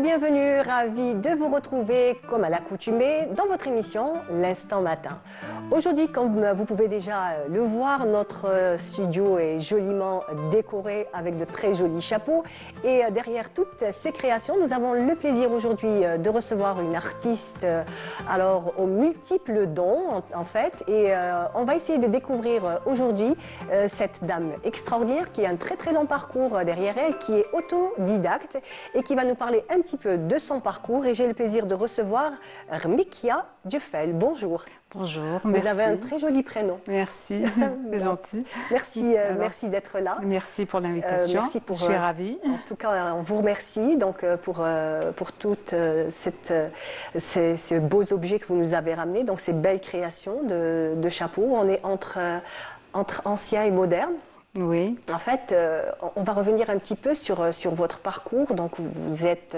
bienvenue, ravi de vous retrouver comme à l'accoutumée dans votre émission L'Instant Matin. Aujourd'hui, comme vous pouvez déjà le voir, notre studio est joliment décoré avec de très jolis chapeaux et derrière toutes ces créations, nous avons le plaisir aujourd'hui de recevoir une artiste alors aux multiples dons en fait et on va essayer de découvrir aujourd'hui cette dame extraordinaire qui a un très long parcours derrière elle, qui est autodidacte et qui va nous parler un petit peu de son parcours. Et j'ai le plaisir de recevoir Rmikia Djefel. Bonjour. Bonjour, Vous merci. avez un très joli prénom. Merci, c'est gentil. Merci, Alors, merci d'être là. Merci pour l'invitation, je suis ravie. En tout cas, on vous remercie donc, pour toutes ces beaux objets que vous nous avez ramenés, donc ces belles créations de chapeaux. On est entre ancien et moderne. Oui. En fait, on va revenir un petit peu sur votre parcours. Donc, vous êtes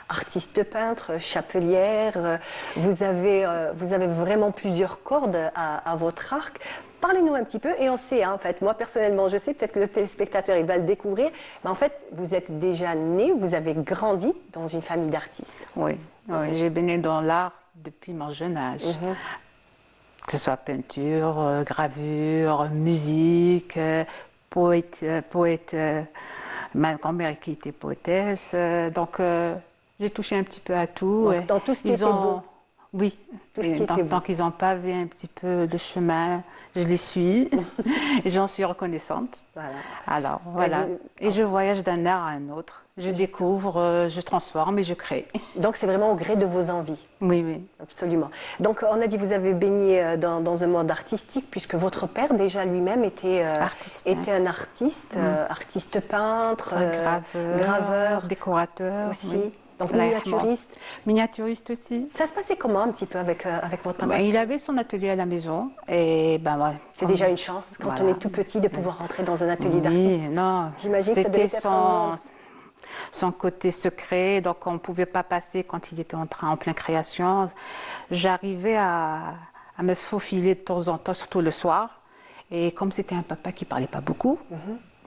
artiste peintre, chapelière, vous avez vraiment plusieurs cordes à votre arc. Parlez-nous un petit peu, et on sait, hein, en fait, moi personnellement, je sais, peut-être que le téléspectateur il va le découvrir, mais en fait, vous êtes déjà né, vous avez grandi dans une famille d'artistes. Oui, oui, j'ai baigné dans l'art depuis mon jeune âge. Que ce soit peinture, gravure, musique, poète, ma grand-mère qui était poétesse, donc j'ai touché un petit peu à tout. Donc, dans tout ce qui était beau. Oui, tant qu'ils ont pavé un petit peu le chemin, je les suis et j'en suis reconnaissante. Voilà. Alors voilà, et je voyage d'un art à un autre, je découvre, je transforme et je crée. Donc c'est vraiment au gré de vos envies. Oui, oui. Absolument. Donc on a dit que vous avez baigné dans un monde artistique puisque votre père déjà lui-même était un artiste, artiste peintre, graveur, décorateur aussi. Oui. Donc miniaturiste. Miniaturiste aussi. Ça se passait comment un petit peu avec votre papa? Il avait son atelier à la maison et ouais, c'est déjà une chance quand on est tout petit de pouvoir rentrer dans un atelier d'artiste. Oui, non. J'imagine que ça devait être son côté secret, donc on ne pouvait pas passer quand il était en pleine création. J'arrivais à me faufiler de temps en temps, surtout le soir. Et comme c'était un papa qui ne parlait pas beaucoup,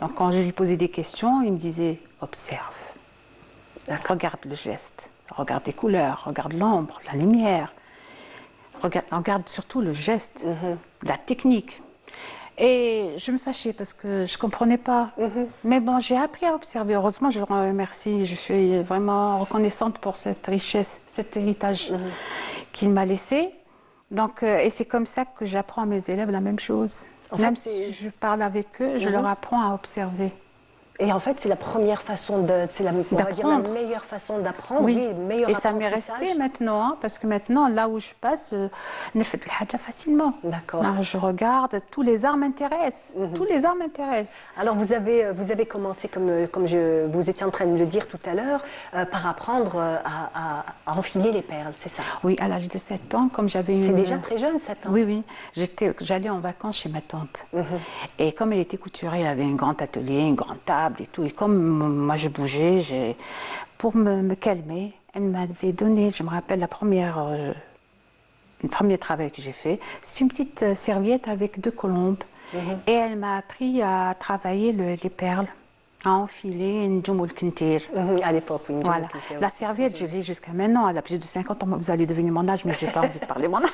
donc quand je lui posais des questions, il me disait « observe ». Regarde le geste, regarde les couleurs, regarde l'ombre, la lumière. Regarde surtout le geste, la technique. Et je me fâchais parce que je ne comprenais pas. Mais bon, j'ai appris à observer. Heureusement, je le remercie. Je suis vraiment reconnaissante pour cette richesse, cet héritage qu'il m'a laissé. Donc, et c'est comme ça que j'apprends à mes élèves la même chose. Même si je parle avec eux, je leur apprends à observer. Et en fait, c'est la première façon c'est la meilleure façon d'apprendre. Oui, meilleur et ça m'est resté maintenant, hein, parce que maintenant, là où je passe, je fais le hadja facilement. D'accord. Je regarde, tous les arts m'intéressent. Tous les arts m'intéressent. Alors, vous avez commencé, comme vous étiez en train de le dire tout à l'heure, par apprendre à enfiler les perles, c'est ça? Oui, à l'âge de 7 ans, comme j'avais une... C'est déjà très jeune, 7 ans? Oui, oui. J'allais en vacances chez ma tante. Et comme elle était couturière, elle avait un grand atelier, une grande table, et tout. Et comme moi je bougeais, pour me calmer, elle m'avait donné, je me rappelle le premier travail que j'ai fait, c'est une petite serviette avec 2 colombes. Et elle m'a appris à travailler les perles, à enfiler une djoumoul kintir. À l'époque, oui. Voilà. La serviette, je l'ai jusqu'à maintenant, elle a plus de 50 ans. Vous allez deviner mon âge, mais je n'ai pas envie de parler mon âge.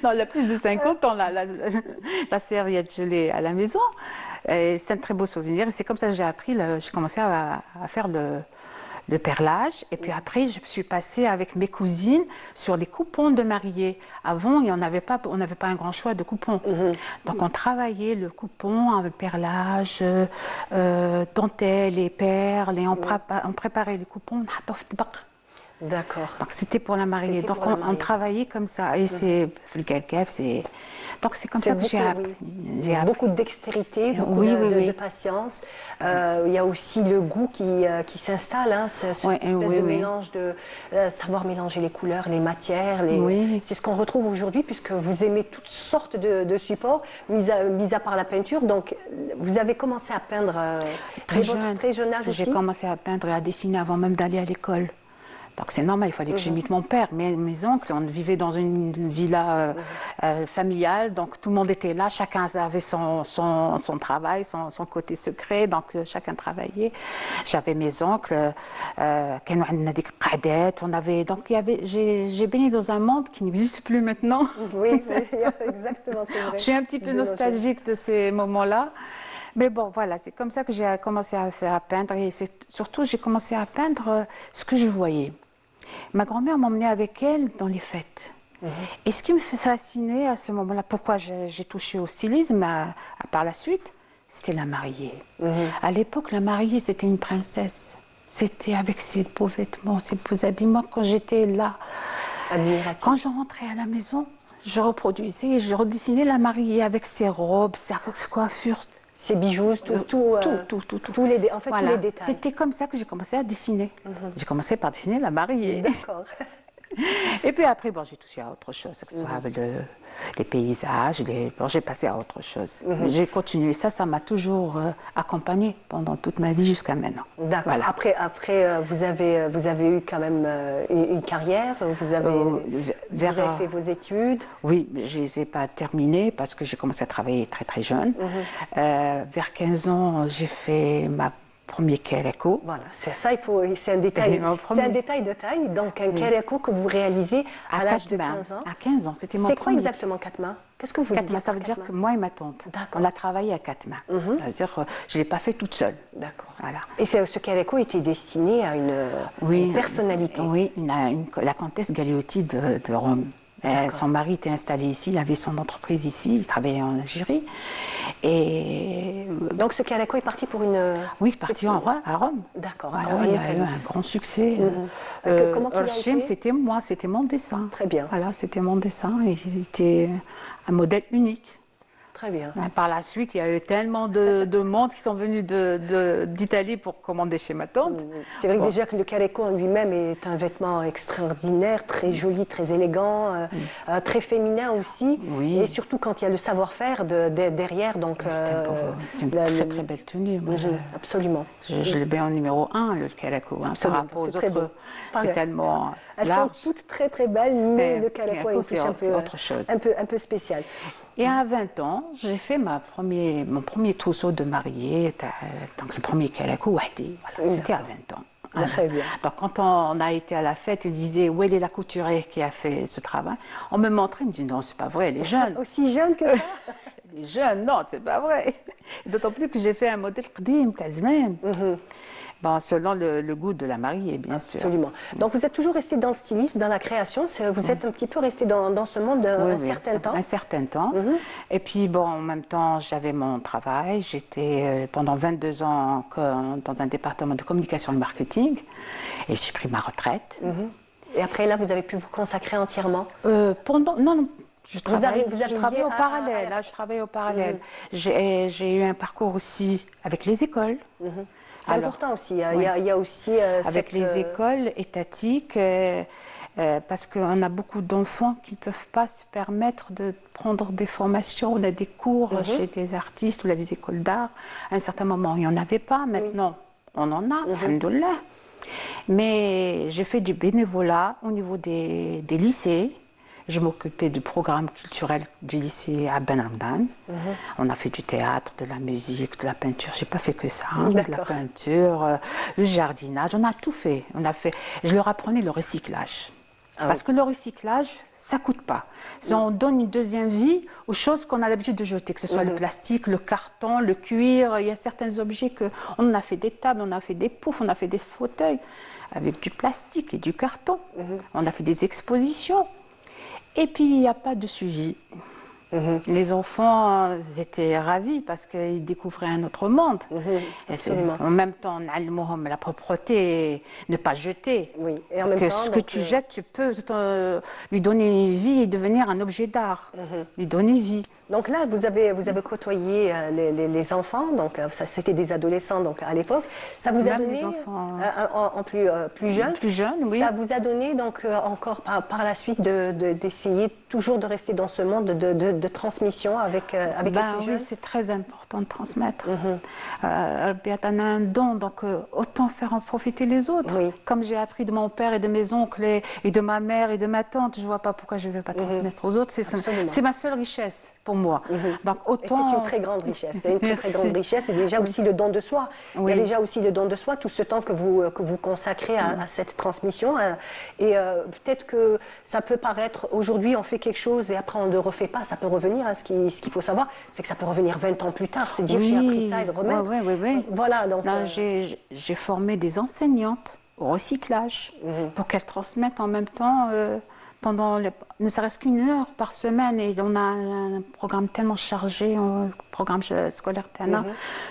Non, elle a plus de 50 ans, la serviette, je l'ai à la maison. C'est un très beau souvenir. Et c'est comme ça que j'ai commencé à faire le perlage. Et puis après, je suis passée avec mes cousines sur les coupons de mariée. Avant, on n'avait pas un grand choix de coupons. Donc on travaillait le coupon avec perlage, dentelle et perles. Et on préparait les coupons. D'accord. Donc c'était pour la mariée. Donc on travaillait comme ça. Et c'est donc c'est comme ça que j'ai appris. Beaucoup de dextérité, beaucoup de patience. Il y a aussi le goût qui s'installe, hein, cette espèce de mélange de savoir mélanger les couleurs, les matières. C'est ce qu'on retrouve aujourd'hui puisque vous aimez toutes sortes de supports, mis à part la peinture. Donc vous avez commencé à peindre très jeune âge aussi. J'ai commencé à peindre et à dessiner avant même d'aller à l'école. Donc c'est normal, il fallait que j'imite mon père. Mais mes oncles, on vivait dans une villa familiale, donc tout le monde était là, chacun avait son travail, son côté secret, donc chacun travaillait. J'avais mes oncles, on avait, donc j'ai baigné dans un monde qui n'existe plus maintenant. Oui, exactement, c'est vrai. Je suis un petit peu nostalgique de ces moments-là. Mais bon, voilà, c'est comme ça que j'ai commencé à peindre. Et surtout, j'ai commencé à peindre ce que je voyais. Ma grand-mère m'emmenait avec elle dans les fêtes. Et ce qui me fascinait à ce moment-là, pourquoi j'ai touché au stylisme par la suite, c'était la mariée. À l'époque, la mariée, c'était une princesse. C'était avec ses beaux vêtements, ses beaux habits. Moi, quand j'étais là, quand je rentrais à la maison, je reproduisais et je redessinais la mariée avec ses robes, sa coiffure. Ses bijoux, tous les détails. C'était comme ça que j'ai commencé à dessiner. J'ai commencé par dessiner la mariée. D'accord. Et puis après, bon, j'ai touché à autre chose, que ce soit les paysages, j'ai passé à autre chose. J'ai continué, ça m'a toujours accompagnée pendant toute ma vie jusqu'à maintenant. D'accord. Voilà. Après vous avez eu quand même une carrière, vous avez fait vos études. Oui, je ne les ai pas terminées parce que j'ai commencé à travailler très très jeune. Vers 15 ans, j'ai fait ma premier kereko. Voilà, c'est ça, c'est un détail de taille. Donc un kereko que vous réalisez à l'âge de 15 ans. À 15 ans, c'était mon premier. C'est quoi exactement 4 mains? Qu'est-ce que vous voulez dire? Ça veut dire que moi et ma tante, on a travaillé à 4 mains. C'est-à-dire que je ne l'ai pas fait toute seule. D'accord. Voilà. Et ce kereko était destiné à une personnalité? Oui, la comtesse Galeotti de Rome. Son mari était installé ici, il avait son entreprise ici, il travaillait en Algérie. Et donc ce kereko est parti pour une... Oui, parti à Rome. D'accord. Voilà, il a eu un grand succès. Comment il a été? C'était moi, c'était mon dessin. Très bien. Voilà, c'était mon dessin et il était un modèle unique. Très bien. Par la suite, il y a eu tellement de monde qui sont venus d'Italie pour commander chez ma tante. C'est vrai que déjà que le kereko en lui-même est un vêtement extraordinaire, très joli, très élégant, très féminin aussi. Oui. Et surtout quand il y a le savoir-faire derrière. Donc, c'est une très très belle tenue. Moi, absolument. Je le mets en numéro 1, le kereko. Par rapport aux autres, c'est tellement Elles large. sont toutes très très belles, mais le kereko est une touche un peu spéciale. Et à 20 ans, j'ai fait mon premier trousseau de mariée, donc ce premier kereko, voilà, c'était à 20 ans. Très bien. Donc, quand on a été à la fête, ils disaient où est la couturière qui a fait ce travail. On me montrait, ils me disaient non, c'est pas vrai, elle est jeune. Aussi jeune que ça? Elle est jeune, non, c'est pas vrai. D'autant plus que j'ai fait un modèle qdim, Tazman. Bon, selon le goût de la mariée, bien sûr. Absolument. Donc vous êtes toujours resté dans le stylisme, dans la création, vous êtes un petit peu resté dans ce monde un certain temps. Un certain temps. Et puis bon, en même temps, j'avais mon travail. J'étais pendant 22 ans dans un département de communication et de marketing. Et j'ai pris ma retraite. Et après là, vous avez pu vous consacrer entièrement? Non. Je travaillais au parallèle. Je travaillais au parallèle. J'ai eu un parcours aussi avec les écoles. C'est important aussi. Il y a aussi avec les écoles étatiques, parce qu'on a beaucoup d'enfants qui ne peuvent pas se permettre de prendre des formations. On a des cours chez des artistes ou des écoles d'art. À un certain moment, il n'y en avait pas. Maintenant, on en a, alhamdoulilah. Mais j'ai fait du bénévolat au niveau des lycées. Je m'occupais du programme culturel du lycée à Ben Ramdan. On a fait du théâtre, de la musique, de la peinture. Je n'ai pas fait que ça. De la peinture, le jardinage. On a tout fait. Je leur apprenais le recyclage. Parce que le recyclage, ça ne coûte pas. On donne une deuxième vie aux choses qu'on a l'habitude de jeter, que ce soit le plastique, le carton, le cuir. Il y a certains objets on a fait des tables, on a fait des poufs, on a fait des fauteuils avec du plastique et du carton. On a fait des expositions. Et puis, il n'y a pas de suivi. Les enfants étaient ravis parce qu'ils découvraient un autre monde. En même temps, la propreté, ne pas jeter. Oui. Et en même temps, ce que tu jettes, tu peux lui donner vie et devenir un objet d'art. Lui donner vie. Donc là, vous avez côtoyé les enfants, donc c'était des adolescents donc à l'époque. Ça vous a donné des enfants en plus jeunes. Plus jeunes, oui. Ça vous a donné donc encore par la suite d'essayer toujours de rester dans ce monde, de transmission avec les plus Oui, jeunes? c'est très important de transmettre. Rabbi Atana a un don, donc autant faire en profiter les autres. Oui. Comme j'ai appris de mon père et de mes oncles et de ma mère et de ma tante, je ne vois pas pourquoi je ne vais pas transmettre aux autres. C'est ma seule richesse pour moi. Donc Et c'est autant... une très grande richesse. C'est une très, très Merci. grande richesse. Et déjà aussi le don de soi. Il y Oui. a déjà aussi le don de soi, tout ce temps que vous consacrez à cette transmission. Et peut-être que ça peut paraître, aujourd'hui on fait quelque chose et après on ne le refait pas, ça peut revenir. Ce qu'il faut savoir, c'est que ça peut revenir 20 ans plus tard, se dire j'ai appris ça et le remettre. Oui. Voilà, donc... Là, j'ai formé des enseignantes au recyclage pour qu'elles transmettent en même temps ne serait-ce qu'une heure par semaine. Et on a un programme tellement chargé, un programme scolaire tellement,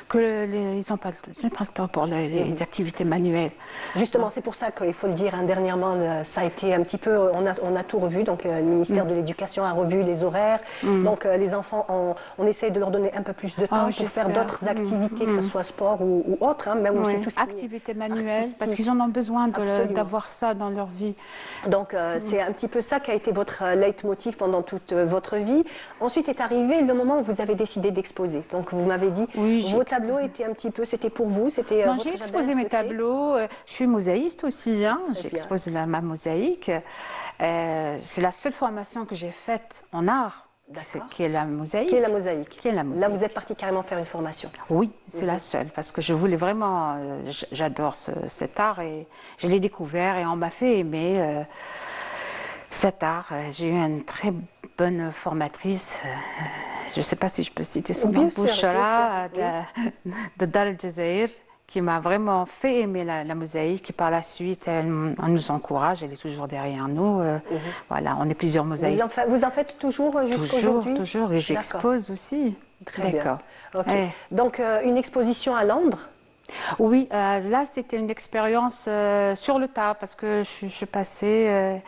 qu'ils n'ont pas le temps pour les activités manuelles. Justement, c'est pour ça qu'il faut le dire, dernièrement, ça a été un petit peu, on a tout revu, donc le ministère de l'Éducation a revu les horaires, donc les enfants, on essaye de leur donner un peu plus de temps pour faire d'autres activités, que ce soit sport ou autre, même aussi tout ce qui est activités manuelles, artistique. parce qu'ils en ont besoin Absolument. d'avoir ça dans leur vie. Donc c'est un petit peu ça qui a été votre leitmotiv pendant toute votre vie. Ensuite est arrivé le moment où vous avez décidé d'exposer. Donc vous m'avez dit, vos tableaux étaient un petit peu, c'était pour vous, c'était Non, votre j'ai jardin exposé mes secret. tableaux. Je suis mosaïste aussi. Très bien. J'expose ma mosaïque. C'est la seule formation que j'ai faite en art, qui est la mosaïque. Qui est la mosaïque. Qui est la mosaïque. Là, vous êtes parti carrément faire une formation. Oui, c'est la seule, parce que je voulais vraiment, j'adore cet art et je l'ai découvert et on m'a fait aimer cet art. J'ai eu une très bonne formatrice, je ne sais pas si je peux citer son nom, Bouchara de Dar el Jazair, qui m'a vraiment fait aimer la mosaïque. Et par la suite, elle nous encourage, elle est toujours derrière nous. Voilà, on est plusieurs mosaïstes. Vous en faites toujours jusqu'à aujourd'hui? Toujours, et j'expose aussi. Très bien. Okay. Donc, une exposition à Londres? Oui, là c'était une expérience sur le tas parce que je passais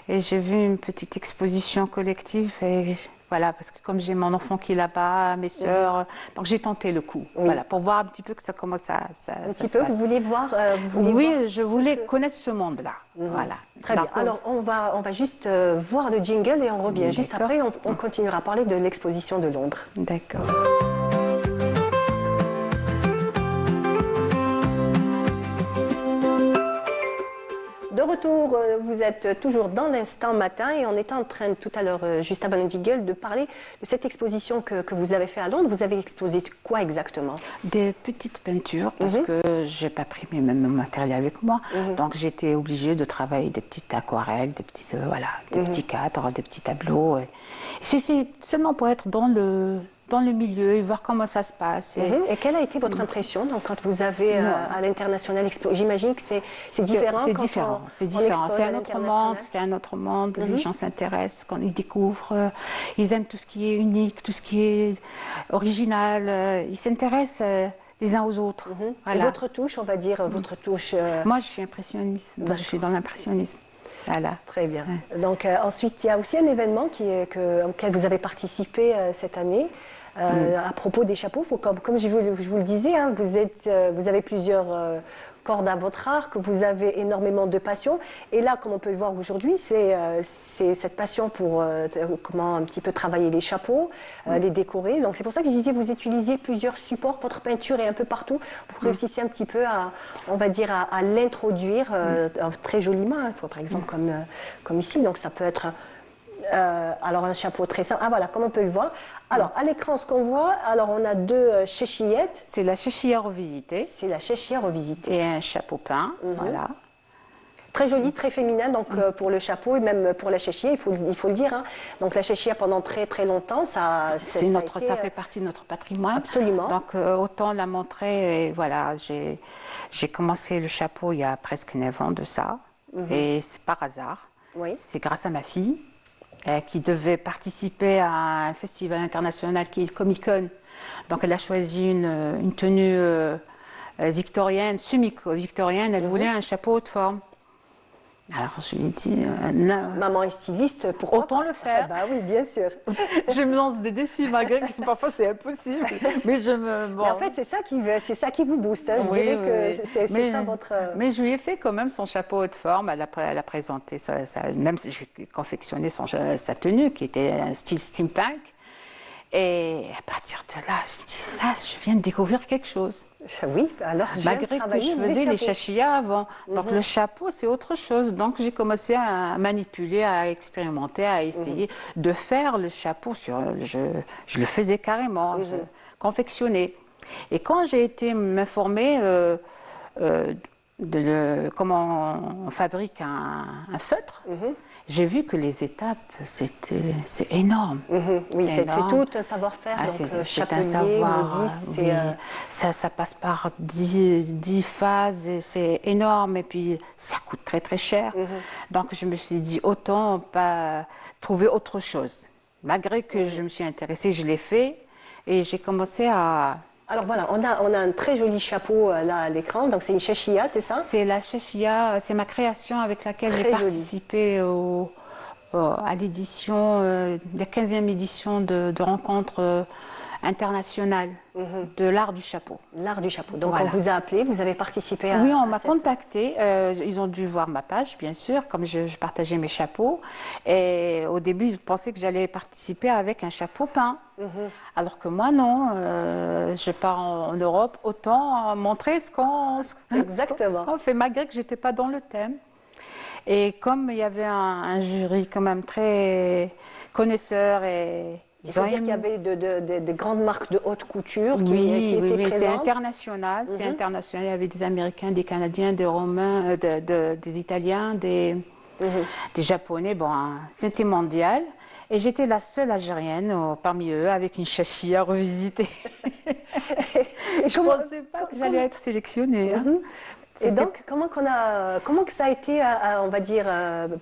et j'ai vu une petite exposition collective et voilà, parce que comme j'ai mon enfant qui est là-bas, mes sœurs, donc j'ai tenté le coup, voilà, pour voir un petit peu que ça commence à un petit peu, vous vouliez voir je voulais connaître ce monde-là, voilà. Très bien, alors on va juste voir le jingle et on revient juste après, on continuera à parler de l'exposition de Londres. D'accord. De retour, vous êtes toujours dans l'instant matin et on était en train tout à l'heure, juste avant le jingle, de parler de cette exposition que vous avez fait à Londres. Vous avez exposé quoi exactement? Des petites peintures parce que j'ai pas pris même matériel avec moi, donc j'étais obligée de travailler des petites aquarelles, des petites des petits cadres, des petits tableaux. C'est seulement pour être dans le milieu et voir comment ça se passe. Et quelle a été votre impression donc, quand vous avez à l'international exposé? J'imagine que c'est différent. C'est différent. C'est un autre monde. C'est un autre monde. Les gens s'intéressent, quand ils découvrent. Ils aiment tout ce qui est unique, tout ce qui est original. Ils s'intéressent les uns aux autres. Voilà. Et votre touche, on va dire, votre touche... Moi, je suis impressionniste. Donc, je suis dans l'impressionnisme. Voilà. Très bien. Donc ensuite, il y a aussi un événement auquel vous avez participé cette année. À propos des chapeaux, comme je vous le disais, vous avez plusieurs cordes à votre arc, vous avez énormément de passion. Et là, comme on peut le voir aujourd'hui, c'est cette passion pour comment un petit peu travailler les chapeaux, les décorer. Donc c'est pour ça que je disais, vous utilisiez plusieurs supports, votre peinture est un peu partout. Vous réussissez un petit peu on va dire, à l'introduire très joliment, par exemple comme ici. Donc ça peut être... alors un chapeau très simple, voilà, comme on peut le voir. Alors à l'écran, ce qu'on voit, alors on a deux chéchillettes. C'est la chéchilla revisitée. C'est la chéchilla revisitée. Et un chapeau peint, voilà. Très joli, très féminin, donc pour le chapeau et même pour la chéchilla, il faut le dire. Donc la chéchilla pendant très très longtemps, ça fait partie de notre patrimoine. Absolument. Donc autant la montrer, et voilà, j'ai commencé le chapeau il y a presque 9 ans de ça, et c'est par hasard. Oui. C'est grâce à ma fille. Qui devait participer à un festival international qui est le Comic Con. Donc elle a choisi une tenue victorienne, semi-victorienne, elle voulait un chapeau haute forme. Alors je lui ai dit... Maman est styliste, pourquoi autant le faire. Bah oui, bien sûr. Je me lance des défis malgré que parfois c'est impossible. Mais Mais en fait, c'est ça qui vous booste. Je dirais que c'est ça votre... Mais je lui ai fait quand même son chapeau haute forme. Elle a présenté même j'ai confectionné sa tenue qui était un style steampunk. Et à partir de là, je me dis, ça, je viens de découvrir quelque chose. Oui, alors j'aime Malgré que travailler je faisais les chapeaux. chachiyas avant. Donc le chapeau, c'est autre chose. Donc j'ai commencé à manipuler, à expérimenter, à essayer de faire le chapeau. Je le faisais carrément, je confectionnais. Et quand j'ai été m'informer de comment on fabrique un feutre, j'ai vu que les étapes, c'est énorme. Oui, c'est énorme. tout un savoir-faire. Ah, Donc, c'est un chapelier, savoir, modiste, oui. Ça passe par 10 phases, et c'est énorme et puis ça coûte très très cher. Donc je me suis dit, autant pas trouver autre chose. Malgré que je me suis intéressée, je l'ai fait et j'ai commencé à... Alors voilà, on a un très joli chapeau là à l'écran. Donc c'est une chachia, c'est ça? C'est la chachia, c'est ma création avec laquelle j'ai Très joli. participé à l'édition, la 15e édition de rencontres internationales de l'art du chapeau. L'art du chapeau. Donc Voilà. on vous a appelé, vous avez participé à... Oui, on à m'a cette- contacté. Ils ont dû voir ma page, bien sûr, comme je partageais mes chapeaux. Et au début, ils pensaient que j'allais participer avec un chapeau peint. Alors que moi, non. Je pars en Europe, autant montrer Exactement. ce qu'on fait, malgré que je n'étais pas dans le thème. Et comme il y avait un jury quand même très connaisseur et Il faut dire qu'il y avait de grandes marques de haute couture qui oui, étaient c'est présentes. international. C'est international. Il y avait des Américains, des Canadiens, des Romains, des Italiens, des Japonais. Bon, hein, c'était mondial. Et j'étais la seule Algérienne parmi eux avec une chachia revisitée. Et Je ne pensais pas que j'allais être sélectionnée. Hein. Et donc, comment que ça a été, on va dire,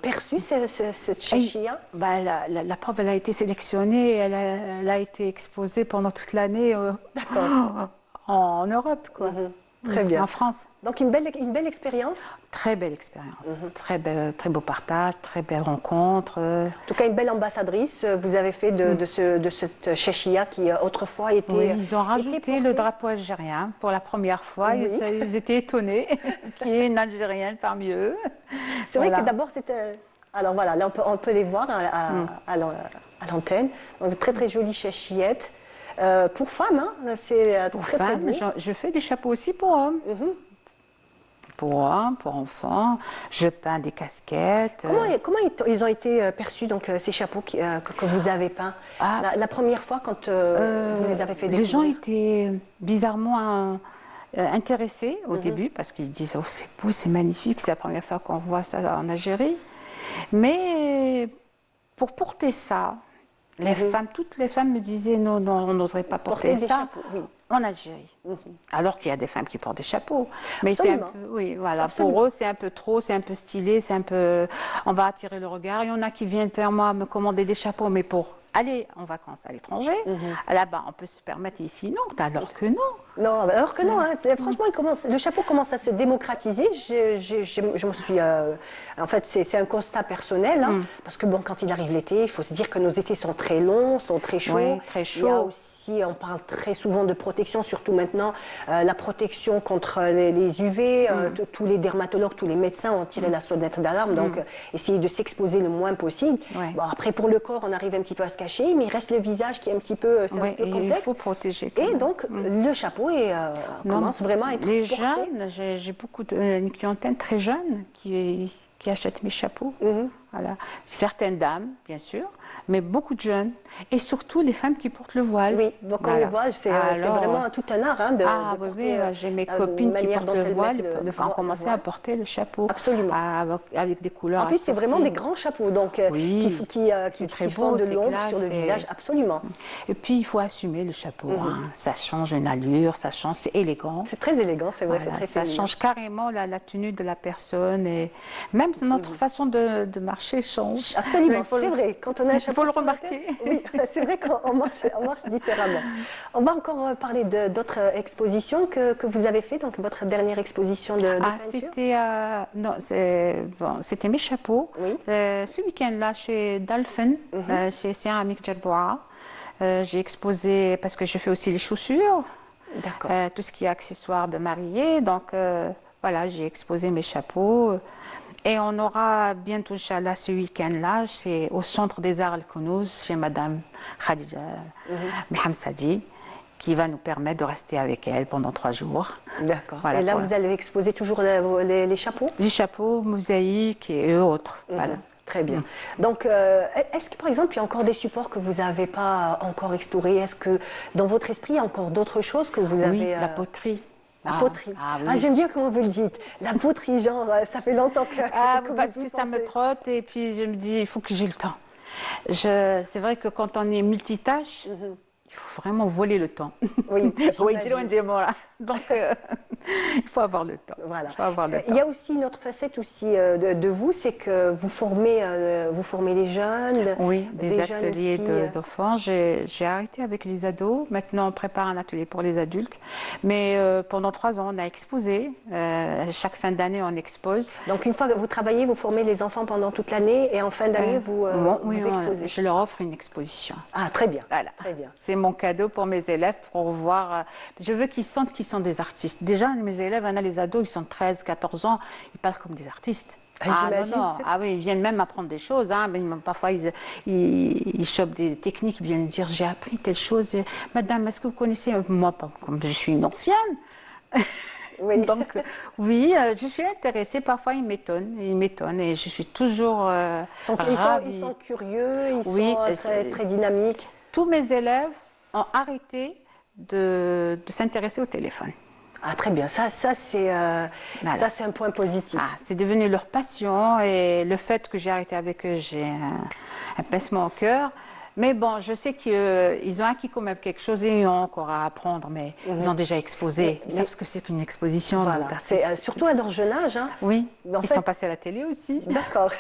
perçu, cette chachia? Bah, la preuve, elle a été sélectionnée, elle a été exposée pendant toute l'année en Europe, quoi. Très bien. En France. Donc, une belle expérience. Très belle expérience, très beau partage, très belle rencontre. En tout cas, une belle ambassadrice, vous avez fait de cette chachia qui autrefois était. Oui, ils ont rajouté portée. le drapeau algérien pour la première fois. Oui. Ils étaient étonnés qu'il y ait une Algérienne parmi eux. C'est vrai Voilà. que d'abord, c'était. Alors voilà, là, on peut les voir à l'antenne. Donc, très, très jolie chachillette. Pour femmes, hein, c'est Pour très, très femmes, beau. je fais des chapeaux aussi pour hommes. Pour hommes, pour enfants. Je peins des casquettes. Comment ils ont été perçus, donc, ces chapeaux que vous avez peints la première fois quand vous les avez fait découvrir? Les gens étaient bizarrement intéressés au début parce qu'ils disent oh c'est beau, c'est magnifique, c'est la première fois qu'on voit ça en Algérie. Mais pour porter ça, toutes les femmes me disaient non, on n'oserait pas porter des ça chapeaux, oui. en Algérie. Alors qu'il y a des femmes qui portent des chapeaux. Mais c'est un Absolument. peu, oui, voilà, Absolument. pour eux c'est un peu trop, c'est un peu stylé, c'est un peu, on va attirer le regard. Il y en a qui viennent vers moi me commander des chapeaux, mais pour aller en vacances à l'étranger, là-bas on peut se permettre, ici non, alors que non. Non, alors que non, hein, franchement, le chapeau commence à se démocratiser. Je me suis, en fait, c'est un constat personnel, hein, parce que bon, quand il arrive l'été, il faut se dire que nos étés sont très longs, sont très chauds. Oui, très Il y a chauds. aussi, on parle très souvent de protection, surtout maintenant, la protection contre les UV. Tous les dermatologues, tous les médecins ont tiré la sonnette d'alarme, donc essayer de s'exposer le moins possible. Ouais. Bon, après, pour le corps, on arrive un petit peu à se cacher, mais il reste le visage qui est un petit peu, c'est un Oui, peu et complexe. il faut protéger. quand Et même. donc, le chapeau commence vraiment à être Les porté. jeunes, j'ai beaucoup une clientèle très jeune qui achètent mes chapeaux. Voilà. Certaines dames, bien sûr, mais beaucoup de jeunes. Et surtout les femmes qui portent le voile. Oui, donc on Voilà. les voit, c'est Alors, vraiment tout un art hein, de oui, porter j'ai mes la copines qui manière portent dont le elles voile, mettent ont commencé à porter le chapeau. Absolument. Avec des couleurs En plus, c'est vraiment des assorties. grands chapeaux, donc Oui, qui c'est très font beau, de c'est l'ombre classe, sur le c'est- visage, absolument. Et puis, il faut assumer le chapeau. Hein. Ça change une allure, ça change, c'est élégant. C'est très élégant, c'est vrai, Voilà, c'est très ça féminin. change carrément la tenue de la personne et même notre façon de marcher change. Absolument, Il faut c'est le- vrai. Quand on a un il chapeau faut le sur la remarquer. tête, oui, c'est vrai qu'on marche différemment. On va encore parler d'autres expositions que vous avez fait, donc votre dernière exposition de peinture. C'était mes chapeaux. Oui. Ce week-end-là, chez Dolphin, chez Céramique Djerboa, j'ai exposé parce que je fais aussi les chaussures. D'accord. Tout ce qui est accessoires de mariée. Donc voilà, j'ai exposé mes chapeaux. Et on aura bientôt, Inch'Allah, ce week-end-là, c'est au Centre des Arts Al-Kounouz, chez Madame Khadija Mohamsadi, qui va nous permettre de rester avec elle pendant 3 jours. D'accord. Voilà, Et là, voilà. vous allez exposer toujours les chapeaux? Les chapeaux, mosaïques et autres. Voilà. Très bien. Donc, est-ce que par exemple, il y a encore des supports que vous n'avez pas encore explorés? Est-ce que dans votre esprit, il y a encore d'autres choses que vous Oui, avez la poterie. La poterie. Ah, oui. Ah, j'aime bien comment vous le dites. La poterie, genre, ça fait longtemps que Parce vous y que ça me pensez. trotte et puis je me dis, il faut que j'ai le temps. C'est vrai que quand on est multitâche, il faut vraiment voler le temps. Oui, Oui, j'imagine. donc il faut avoir le temps. Voilà. Il faut avoir le Il y temps. a aussi une autre facette aussi de vous, c'est que vous formez les jeunes. Oui, des jeunes ateliers aussi, d'enfants. J'ai arrêté avec les ados. Maintenant, on prépare un atelier pour les adultes. Mais pendant 3 ans, on a exposé. Chaque fin d'année, on expose. Donc, une fois que vous travaillez, vous formez les enfants pendant toute l'année et en fin d'année, Oui, vous exposez. je leur offre une exposition. Ah, très bien. Voilà. Très bien. C'est mon cadeau pour mes élèves pour voir. Je veux qu'ils sentent qu'ils sont des artistes. Déjà, mes élèves, les ados, ils sont 13, 14 ans, ils parlent comme des artistes. J'imagine. Non. Ah oui, ils viennent même apprendre des choses. Hein. Mais parfois, ils chopent des techniques, ils viennent dire j'ai appris telle chose. Madame, est-ce que vous connaissez? Moi, pas, comme je suis une ancienne. Oui. Donc, oui, je suis intéressée. Parfois, ils m'étonnent et je suis toujours Ils ravie. sont curieux, ils Oui, sont très dynamiques. Tous mes élèves ont arrêté de s'intéresser au téléphone. Ah, très bien. Ça, c'est un point positif. C'est devenu leur passion et le fait que j'ai arrêté avec eux, j'ai un pincement au cœur. Mais bon, je sais qu'ils ont acquis quand même quelque chose et ils ont encore à apprendre, mais ils ont déjà exposé. Ils savent ce que c'est qu'une exposition. Voilà. C'est surtout à leur jeune âge. Hein. Oui, En ils fait- sont passés à la télé aussi. D'accord.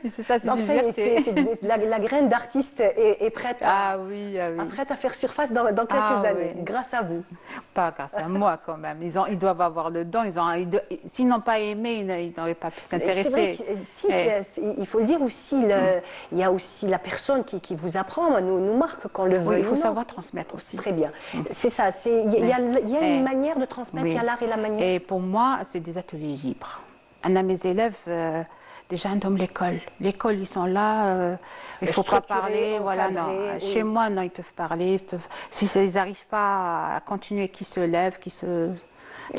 Et c'est ça, c'est Donc, une ça y est, fierté. la graine d'artiste est prête Ah oui. prête à faire surface dans quelques années, oui. grâce à vous. Pas grâce à moi quand même. Ils doivent avoir le don. S'ils n'ont pas aimé, ils n'auraient pas pu C'est vrai s'intéresser. il faut le dire aussi, il y a aussi la personne qui vous apprend, nous marque qu'on le Oui, veuille il faut ou non. savoir transmettre aussi. Très bien. C'est ça, il y a une manière de transmettre, il y a Oui. l'art et la manière. Et pour moi, c'est des ateliers libres. Un de mes élèves, déjà, un homme l'école. L'école, ils sont là, il ne faut pas Structurés, parler. Voilà, non. encadrés, oui. Chez moi, non, ils peuvent parler. Si ils n'arrivent pas à continuer, qu'ils se lèvent, qu'ils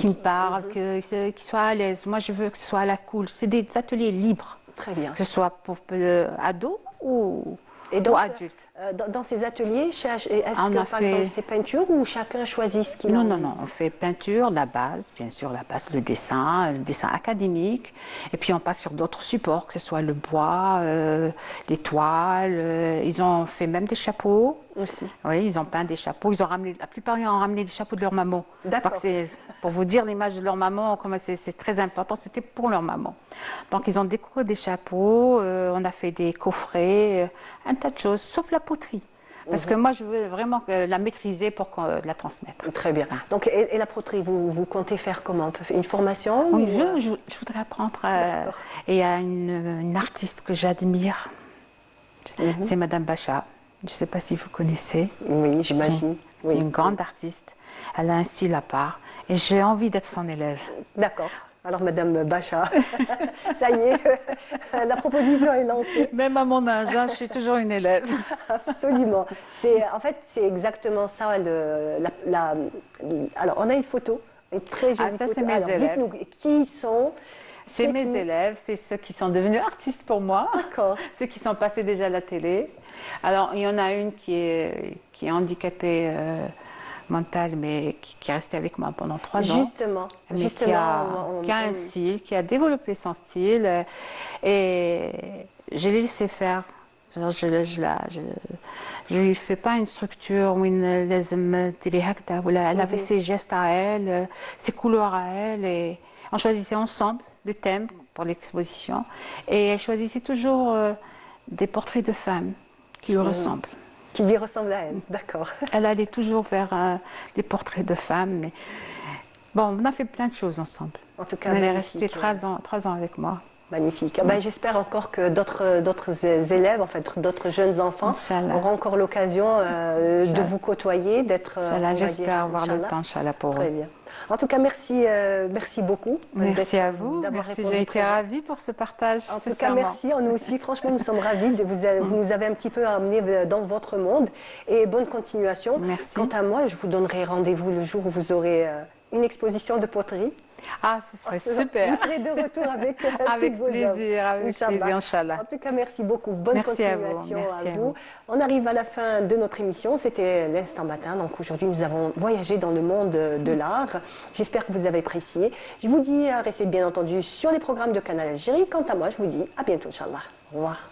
me parlent, qu'ils soient à l'aise. Moi, je veux que ce soit à la cool. C'est des ateliers libres, Très bien. que ce soit pour ados ou adultes. Dans ces ateliers, est-ce On que a par fait- exemple c'est peinture ou chacun choisit ce qu'il a Non, envie? on fait peinture, la base, bien sûr, la base, le dessin académique, et puis on passe sur d'autres supports, que ce soit le bois, les toiles, ils ont fait même des chapeaux. Aussi. Oui, ils ont peint des chapeaux, la plupart ils ont ramené des chapeaux de leur maman. D'accord. Donc, pour vous dire l'image de leur maman, comment c'est très important, c'était pour leur maman. Donc ils ont décoré des chapeaux, on a fait des coffrets, un tas de choses, sauf la poterie. Parce que moi, je veux vraiment la maîtriser pour la transmettre. Très bien. Donc, et la poterie, vous comptez faire comment? Une formation Oui, ou, je voudrais apprendre. Et il y a une artiste que j'admire, c'est Madame Bacha. Je ne sais pas si vous connaissez. Oui, j'imagine. C'est Oui. une grande artiste. Elle a un style à part. Et j'ai envie d'être son élève. D'accord. Alors, Madame Bacha, ça y est, la proposition est lancée. Même à mon âge, je suis toujours une élève. Absolument. En fait, c'est exactement ça. Alors, on a une photo, une très jolie ça, photo. c'est mes Alors, élèves. dites-nous qui sont. C'est mes élèves, c'est ceux qui sont devenus artistes pour moi. D'accord. Ceux qui sont passés déjà à la télé. Alors, il y en a une qui est mentale, mentale, mais qui est restée avec moi pendant 3 ans. Justement, Qui a un style, qui a développé son style. Et je l'ai laissé faire. Je lui fais pas une structure ou elle avait ses gestes à elle, ses couleurs à elle. Et on choisissait ensemble le thème pour l'exposition. Et elle choisissait toujours des portraits de femmes qui lui ressemblent. Qui lui ressemble à elle, d'accord. Elle allait toujours vers des portraits de femmes. Mais... Bon, on a fait plein de choses ensemble. En tout cas, elle est magnifique. restée 3 ans avec moi. Magnifique. Ben, j'espère encore que d'autres élèves, en fait, d'autres jeunes enfants Inch'Allah. auront encore l'occasion de vous côtoyer, d'être. Inch'Allah, j'espère avoir le temps, Inch'Allah, pour Très eux. bien. En tout cas, merci beaucoup. Merci à vous. D'avoir Merci, répondu j'ai été présent. ravie pour ce partage. En tout cas, sincèrement. merci. Nous aussi, franchement, nous sommes ravis de vous nous avez un petit peu amené dans votre monde et bonne continuation. Merci. Quant à moi, je vous donnerai rendez-vous le jour où vous aurez une exposition de poterie. Ah, ce serait super. Vous serez de retour avec Avec toutes vos plaisir, œuvres. avec plaisir, Inch'Allah. En tout cas, merci beaucoup. Bonne Merci à vous, continuation merci à à vous. vous. On arrive à la fin de notre émission. C'était l'Instant Matin. Donc aujourd'hui, nous avons voyagé dans le monde de l'art. J'espère que vous avez apprécié. Je vous dis, restez bien entendu sur les programmes de Canal Algérie. Quant à moi, je vous dis à bientôt, Inch'Allah. Au revoir.